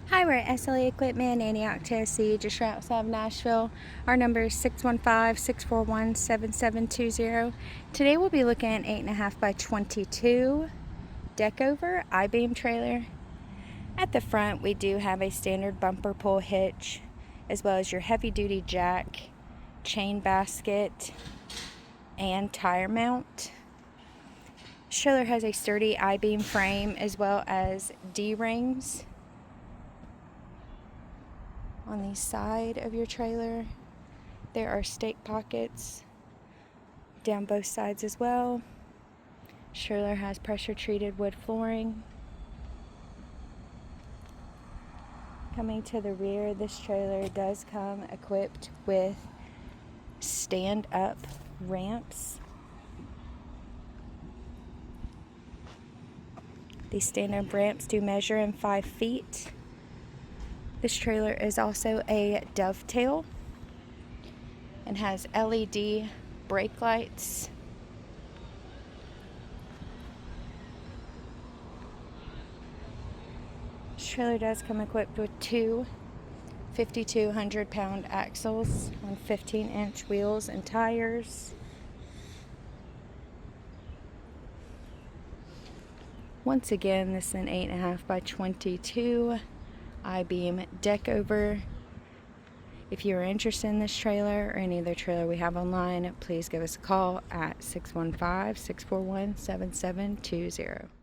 Hi, we're at SLE Equipment, Antioch, Tennessee, just right outside of Nashville. Our number is 615-641-7720. Today we'll be looking at 8.5x22 Deckover I-beam trailer. At the front, we do have a standard bumper pull hitch, as well as your heavy-duty jack, chain basket, and tire mount. This trailer has a sturdy I-beam frame, as well as D-rings on the side of your trailer. There are stake pockets down both sides as well. This trailer has pressure treated wood flooring. Coming to the rear, this trailer does come equipped with stand-up ramps. These stand-up ramps do measure in 5 feet. This trailer is also a dovetail and has LED brake lights. This trailer does come equipped with two 5,200-pound axles on 15-inch wheels and tires. Once again, this is an 8.5x22 I-beam Deckover. If you are interested in this trailer or any other trailer we have online, please give us a call at 615-641-7720.